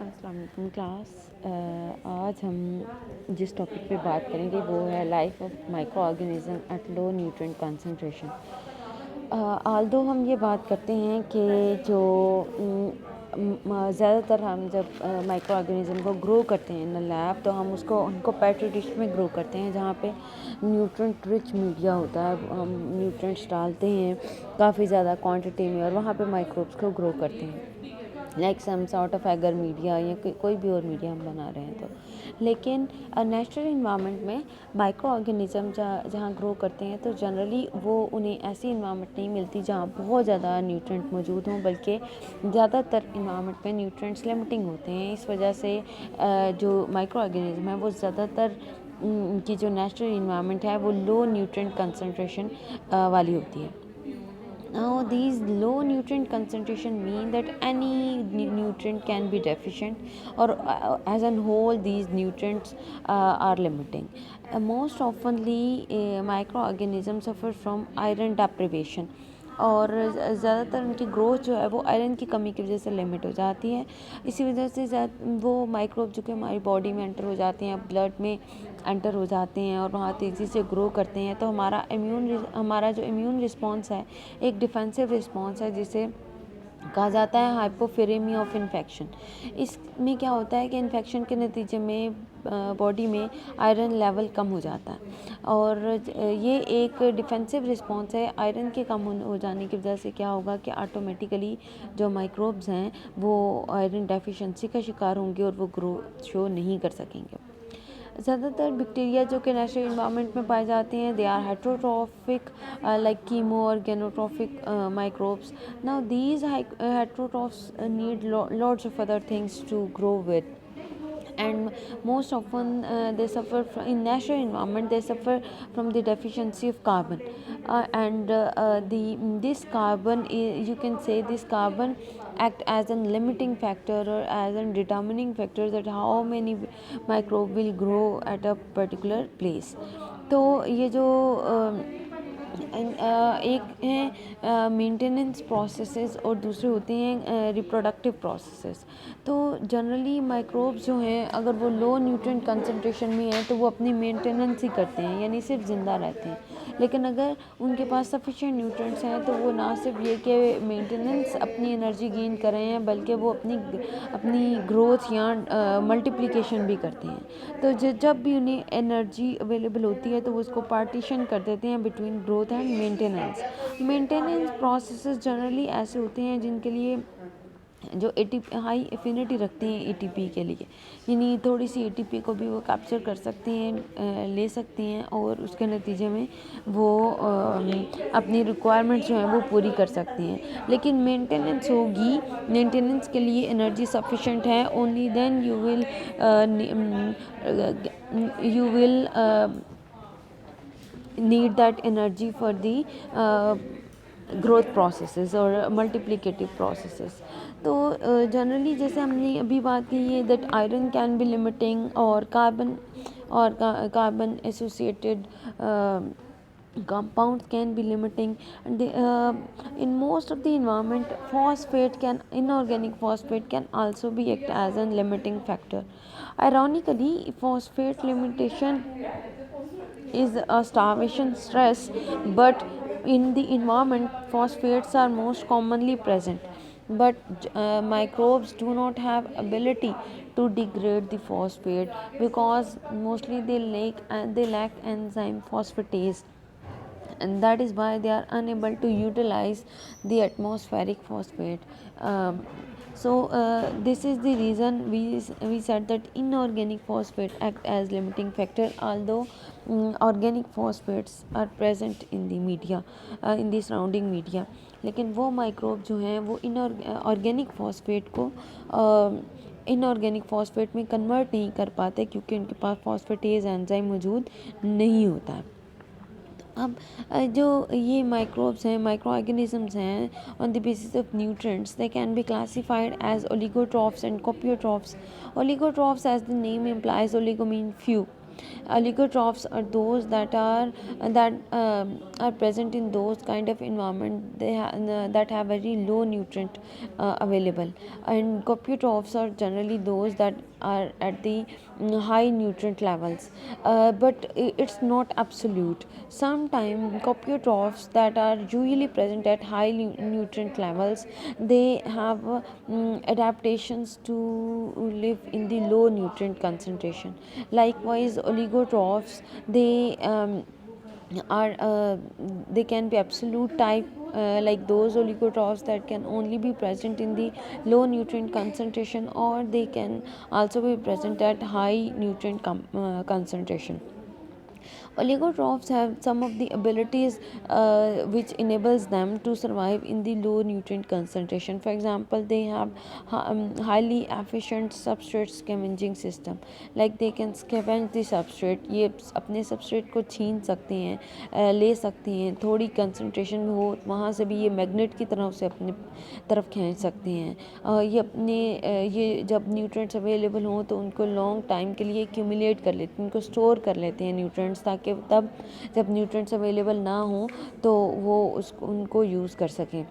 अस्सलाम वालेकुम क्लास। आज हम जिस टॉपिक पे बात करेंगे वो है life of micro organism at low nutrient concentration. Aldous हम ये बात करते हैं कि जो ज़्यादातर हम जब माइक्रो ऑर्गेनिज्म को ग्रो करते हैं इन लैब, तो हम उनको पेट्री डिश में ग्रो करते हैं जहाँ पे न्यूट्रिएंट रिच मीडिया होता है। हम न्यूट्रिएंट्स डालते हैं काफ़ी ज़्यादा क्वांटिटी में और वहाँ पे माइक्रोब्स को ग्रो करते हैं, like some sort of agar media या कोई भी और मीडिया हम बना रहे हैं तो। लेकिन नेचुरल इन्वायरमेंट में माइक्रो ऑर्गेनिज्म जहाँ ग्रो करते हैं तो जनरली वो उन्हें ऐसी इन्वायरमेंट नहीं मिलती जहाँ बहुत ज़्यादा न्यूट्रिएंट मौजूद हों, बल्कि ज़्यादातर इन्वायरमेंट में न्यूट्रिएंट्स लिमिटिंग होते हैं। इस वजह से जो माइक्रो ऑर्गेनिज्म है वो ज़्यादातर उनकी जो नेचुरल इन्वायरमेंट है वो लो न्यूट्रिएंट कंसंट्रेशन वाली होती है। Now, these low nutrient concentration mean that any nutrient can be deficient, or as a whole, these nutrients are limiting. Most oftenly, microorganisms suffer from iron deprivation. और ज़्यादातर उनकी growth जो है वो iron की कमी की वजह से लिमिट हो जाती है। इसी वजह से वो माइक्रोब जो कि हमारी बॉडी में एंटर हो जाते हैं, ब्लड में एंटर हो जाते हैं और वहाँ तेज़ी से ग्रो करते हैं, तो हमारा जो इम्यून रिस्पॉन्स है एक डिफेंसिव रिस्पॉन्स है, जिसे कहा जाता है हाइपोफिरेमी ऑफ इन्फेक्शन। इसमें क्या होता है कि इन्फेक्शन के नतीजे में बॉडी में आयरन लेवल कम हो जाता है, और ये एक डिफेंसिव रिस्पॉन्स है। आयरन के कम हो जाने की वजह से क्या होगा कि ऑटोमेटिकली जो माइक्रोब्स हैं वो आयरन डेफिशिएंसी का शिकार होंगे और वो ग्रोथ शो नहीं कर सकेंगे। ज़्यादातर बैक्टीरिया जो कि नेचुरल इन्वायरमेंट में पाए जाते हैं, they are heterotrophic like chemoorganotrophic microbes. Now these heterotrophs need lots of other things to grow with, and most often they suffer in natural environment, they suffer from the deficiency of carbon, and this carbon you can say this carbon act as a limiting factor or as a determining factor that how many microbe will grow at a particular place. तो ये जो एक है maintenance processes और दूसरे होते हैं reproductive processes. तो जनरली माइक्रोब्स जो हैं अगर वो लो न्यूट्रिएंट कंसंट्रेशन में हैं तो वो अपनी मेंटेनेंस ही करते हैं, यानी सिर्फ ज़िंदा रहते हैं। लेकिन अगर उनके पास सफिशिएंट न्यूट्रिएंट्स हैं तो वो ना सिर्फ ये कि मेंटेनेंस अपनी एनर्जी गेन कर रहे हैं, बल्कि वो अपनी ग्रोथ या मल्टीप्लिकेशन भी करते हैं। तो जब भी उन्हें एनर्जी अवेलेबल होती है तो वो उसको पार्टीशन कर देते हैं between growth and maintenance processes generally ऐसे होते हैं जिनके लिए जो एटीपी हाई एफिनिटी रखते हैं एटीपी के लिए, यानी थोड़ी सी एटीपी को भी वो कैप्चर कर सकते हैं, ले सकते हैं, और उसके नतीजे में वो अपनी रिक्वायरमेंट जो है वो पूरी कर सकते हैं। लेकिन मेंटेनेंस के लिए एनर्जी सफिशेंट है, only then you will need that energy for the growth processes और मल्टीप्लिकेटिव प्रोसेसेस। तो जनरली जैसे हमने अभी बात की है that iron can be limiting और carbon associated compounds can be limiting, and in most of the environment inorganic phosphate can also be act as a limiting factor. Ironically, phosphate limitation is a starvation stress, but in the environment phosphates are most commonly present, but microbes do not have ability to degrade the phosphate because mostly they lack enzyme phosphatase, and that is why they are unable to utilize the atmospheric phosphate. This is the reason we said that inorganic phosphate act as limiting factor, although organic phosphates are present in the media, in the surrounding media, लेकिन वो microbe जो हैं वो organic phosphate को inorganic phosphate में convert नहीं कर पाते क्योंकि उनके पास फॉस्फेटेज एंजाइम मौजूद नहीं होता है। अब जो ये माइक्रोब्स हैं, माइक्रो ऑर्गेनिजम्स हैं, on the basis of nutrients they can be classified as oligotrophs and copiotrophs. Oligotrophs, as the name implies, oligo mean few, Allotrophs are those that are present in those kind of environment that have very low nutrient available, and copriotrophs are generally those that are at the high nutrient levels, but it's not absolute. Sometimes copriotrophs that are usually present at high nutrient levels, they have adaptations to live in the low nutrient concentration. Likewise, oligotrophs, are they can be absolute type, like those oligotrophs that can only be present in the low nutrient concentration, or they can also be present at high nutrient concentration. Oligotrophs have some of the abilities which enables them to survive in the low nutrient concentration. For example, they have highly efficient substrate scavenging system, like they can scavenge the substrate. ये अपने substrate को छीन सकते हैं, ले सकते हैं, थोड़ी कंसंट्रेशन में हो वहाँ से भी ये मैग्नेट की तरह उसे अपने तरफ खींच सकते हैं। ये जब न्यूट्रिएंट्स अवेलेबल हों तो उनको लॉन्ग टाइम के लिए एक्यूमुलेट कर लेते हैं, उनको स्टोर कर लेते हैं न्यूट्रिएंट्स, ताकि तब जब न्यूट्रिएंट्स अवेलेबल ना हो तो वो उनको यूज़ कर सकें।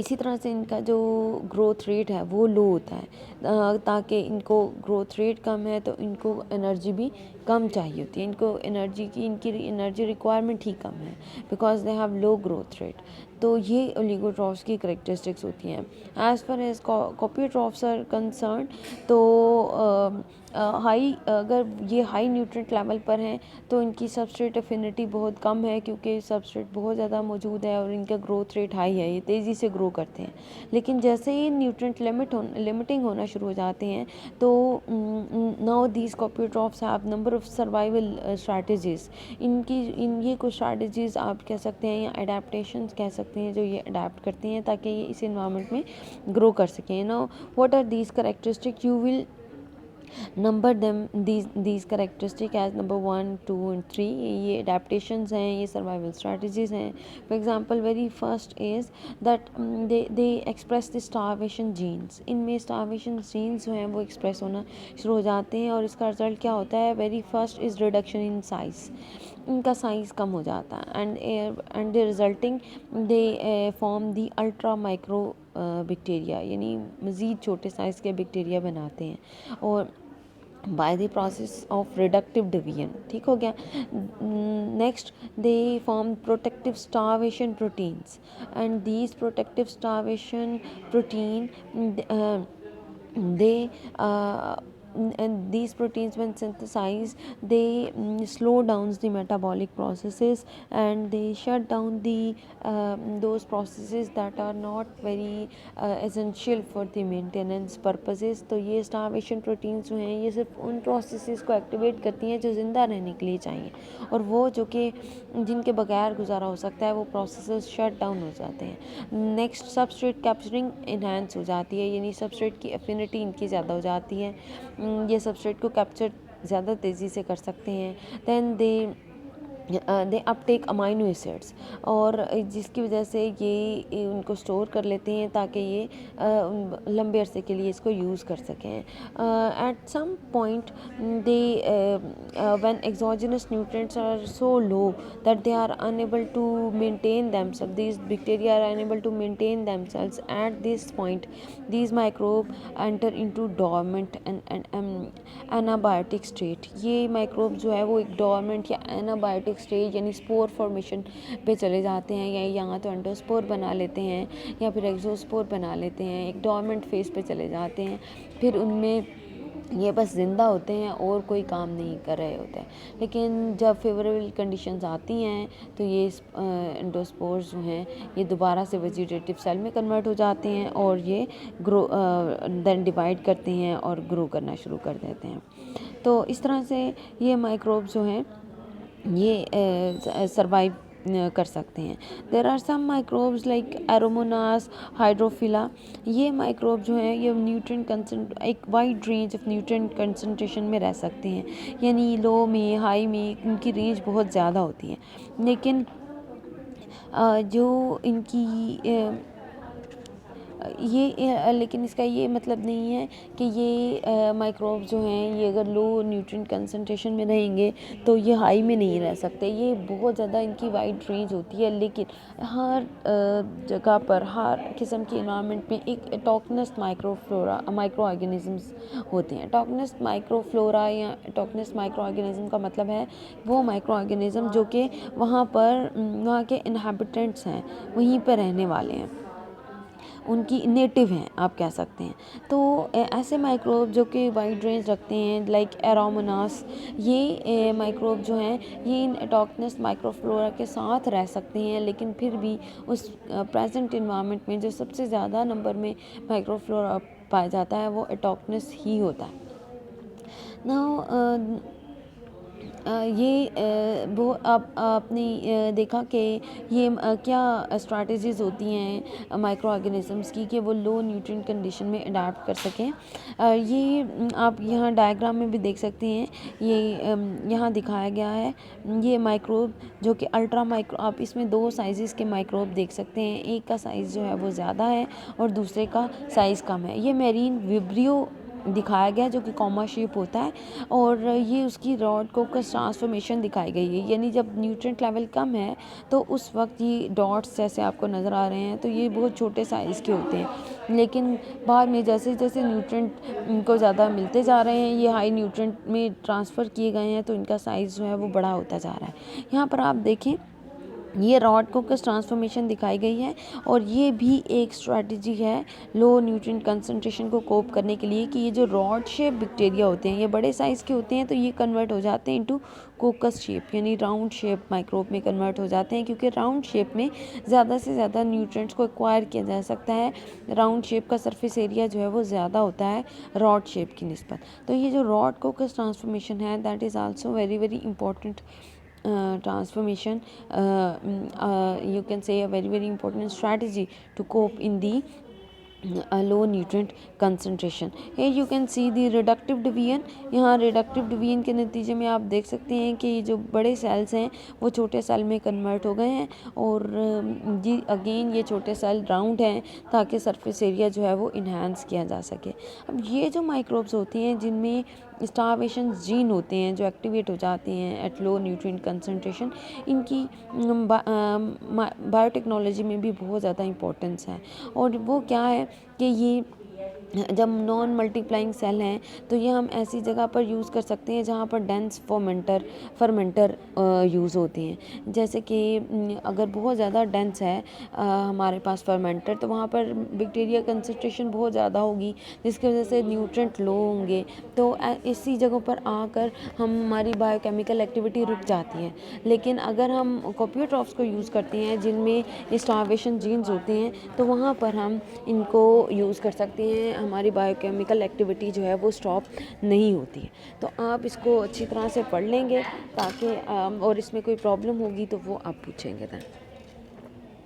इसी तरह से इनका जो ग्रोथ रेट है वो लो होता है, ताकि इनको ग्रोथ रेट कम है तो इनको एनर्जी भी कम चाहिए होती है, इनकी एनर्जी रिक्वायरमेंट ही कम है, because they have low growth rate. तो ये ओलिगोट्रॉफ्स की करेक्टरिस्टिक्स होती हैं। As far as copiotrophs are concerned, तो अगर ये हाई न्यूट्रिएंट लेवल पर हैं तो इनकी सबस्ट्रेट एफिनिटी बहुत कम है, क्योंकि सबस्ट्रेट बहुत ज़्यादा मौजूद है और इनका ग्रोथ रेट हाई है, ये तेज़ी से ग्रो करते हैं। लेकिन जैसे ही न्यूट्रिएंट लिमिटिंग होना शुरू हो जाते हैं तो now these copiotrophs have number of survival strategies. ये कुछ स्ट्रैटेजीज़ आप कह सकते हैं या एडेप्टेशंस कह सकते हैं जो ये अडेप्ट करती हैं ताकि ये इस इन्वायरमेंट में ग्रो कर सकें। Now what are these characteristic, you will number them these characteristic as number 1, 2 and 3। ये adaptations हैं, ये survival strategies हैं। for example, very first is that they express the starvation genes। इनमें starvation genes जो हैं वो express होना शुरू हो जाते हैं और इसका रिजल्ट क्या होता है, very first is reduction in size। इनका साइज़ कम हो जाता है and the resulting they form the ultra micro bacteria, यानी मज़ीद छोटे साइज़ के बैक्टीरिया बनाते हैं, और by the process of reductive division. ठीक हो गया। Next, they form protective starvation proteins, and these protective starvation protein they and these proteins when synthesized, they slow down the metabolic processes and they shut down the those processes that are not very essential for the maintenance purposes। तो ये starvation proteins जो हैं ये सिर्फ उन processes को activate करती हैं जो ज़िंदा रहने के लिए चाहिए, और वो जो कि जिनके बगैर गुजारा हो सकता है वो processes shut down हो जाते हैं। नेक्स्ट, substrate capturing enhance हो जाती है, यानी substrate की affinity इनकी ज़्यादा हो जाती है, ये सबस्ट्रेट को कैप्चर ज़्यादा तेज़ी से कर सकते हैं। दैन दे अपटेक अमाइनो एसिड्स, और जिसकी वजह से ये उनको स्टोर कर लेते हैं ताकि ये लंबे अरसे के लिए इसको यूज़ कर सकें। At some point they when exogenous nutrients are so low that they are unable to maintain themselves, these bacteria are unable to maintain themselves at this point, these microbe enter into dormant and anabiotic state. ये microbe जो है वो एक dormant या anabiotic stage यानी spore formation पे चले जाते हैं, या यहाँ तो एंडोस्पोर बना लेते हैं या फिर एक्सोस्पोर बना लेते हैं, एक डोरमेंट फेज पे चले जाते हैं। फिर उनमें ये बस ज़िंदा होते हैं और कोई काम नहीं कर रहे होते हैं। लेकिन जब फेवरेबल कंडीशंस आती हैं तो ये एंडोस्पोर्स जो हैं ये दोबारा से वेजिटेटिव सेल में कन्वर्ट हो जाते हैं और ये देन डिवाइड करते हैं और ग्रो करना शुरू कर देते हैं। तो इस तरह से ये माइक्रोब्स जो हैं ये सर्वाइव कर सकते हैं। There are some microbes like Aeromonas, hydrophila. ये माइक्रोब जो हैं ये एक wide range of nutrient concentration में रह सकते हैं, यानी लो में, हाई में इनकी रेंज बहुत ज़्यादा होती है। लेकिन जो इनकी लेकिन इसका ये मतलब नहीं है कि ये माइक्रोब जो हैं ये अगर लो न्यूट्रिएंट कंसंट्रेशन में रहेंगे तो ये हाई में नहीं रह सकते। ये बहुत ज़्यादा इनकी वाइड रेंज होती है, लेकिन हर जगह पर हर किस्म के इन्वायरमेंट में एक टॉक्सिनस माइक्रो ऑर्गेनिजम्स होते हैं। टॉक्सिनस माइक्रोफ्लोरा या टॉक्सिनस माइक्रो ऑर्गेनिज्म का मतलब है वो माइक्रो ऑर्गेनिज्म जो कि वहाँ के इनहैबिटेंट्स हैं, वहीं पर रहने वाले हैं, उनकी नेटिव हैं आप कह सकते हैं। तो ऐसे माइक्रोब जो कि वाइड रेंज रखते हैं लाइक एरोमोनास, ये माइक्रोब जो हैं ये इन टॉक्सिनस माइक्रोफ्लोरा के साथ रह सकते हैं, लेकिन फिर भी उस प्रेजेंट इन्वायरमेंट में जो सबसे ज़्यादा नंबर में माइक्रोफ्लोरा पाया जाता है वो टॉक्सिनस ही होता है। नाउ वो आपने देखा कि ये क्या स्ट्रैटेजीज़ होती हैं माइक्रो ऑर्गेनिजम्स की कि वो लो न्यूट्रिएंट कंडीशन में अडाप्ट कर सकें। ये आप यहाँ डायग्राम में भी देख सकते हैं, ये यहाँ दिखाया गया है। ये माइक्रोब जो कि अल्ट्रा माइक्रो, आप इसमें दो साइज़ के माइक्रोब देख सकते हैं, एक का साइज़ जो है वो ज़्यादा है और दूसरे का साइज़ कम है। ये मेरीन विब्रियो दिखाया गया जो कि कॉमा शेप होता है, और ये उसकी रॉड कोकस ट्रांसफॉर्मेशन दिखाई गई है, यानी जब न्यूट्रिएंट लेवल कम है तो उस वक्त ये डॉट्स जैसे आपको नज़र आ रहे हैं तो ये बहुत छोटे साइज़ के होते हैं, लेकिन बाद में जैसे जैसे न्यूट्रिएंट इनको ज़्यादा मिलते जा रहे हैं, ये हाई न्यूट्रिएंट में ट्रांसफ़र किए गए हैं, तो इनका साइज़ जो है वो बड़ा होता जा रहा है। यहाँ पर आप देखें ये रॉड कोकस ट्रांसफॉर्मेशन दिखाई गई है, और ये भी एक स्ट्रैटेजी है लो न्यूट्रिएंट कंसंट्रेशन को कोप करने के लिए कि ये जो रॉड शेप बैक्टीरिया होते हैं ये बड़े साइज़ के होते हैं, तो ये कन्वर्ट हो जाते हैं इनटू कोकस शेप, यानी राउंड शेप माइक्रोब में कन्वर्ट हो जाते हैं, क्योंकि राउंड शेप में ज़्यादा से ज़्यादा न्यूट्रिएंट्स को एक्वायर किया जा सकता है। राउंड शेप का सरफेस एरिया जो है वो ज़्यादा होता है रॉड शेप की निस्बत। तो ये जो रॉड कोकस ट्रांसफॉर्मेशन है that is also very very important transformation, you can say a very important strategy to cope in the low nutrient concentration. Here you can see the reductive division. यहाँ reductive division के नतीजे में आप देख सकते हैं कि ये जो बड़े सेल्स हैं वो छोटे सेल में कन्वर्ट हो गए हैं, और जी अगेन ये छोटे सेल राउंड हैं ताकि सरफेस एरिया जो है वो इन्हांस किया जा सके। अब ये जो माइक्रोब्स होती हैं जिनमें स्टार्वेशन जीन होते हैं जो एक्टिवेट हो जाते हैं एट लो न्यूट्रिएंट कंसंट्रेशन, इनकी बायोटेक्नोलॉजी में भी बहुत ज़्यादा इम्पोर्टेंस है। और वो क्या है कि ये जब नॉन मल्टीप्लाइंग सेल हैं तो ये हम ऐसी जगह पर यूज़ कर सकते हैं जहाँ पर डेंस फर्मेंटर यूज़ होते हैं। जैसे कि अगर बहुत ज़्यादा डेंस है हमारे पास फर्मेंटर, तो वहाँ पर बैक्टीरिया कंसंट्रेशन बहुत ज़्यादा होगी जिसकी वजह से न्यूट्रिएंट लो होंगे, तो इसी जगह पर आकर हमारी बायोकेमिकल एक्टिविटी रुक जाती है। लेकिन अगर हम कॉपियोट्रॉप्स को यूज़ करते हैं जिनमें स्टार्वेशन जीन्स होते हैं तो वहाँ पर हम इनको यूज़ कर सकते हैं, हमारी बायोकेमिकल एक्टिविटी जो है वो स्टॉप नहीं होती है। तो आप इसको अच्छी तरह से पढ़ लेंगे ताकि और इसमें कोई प्रॉब्लम होगी तो वो आप पूछेंगे।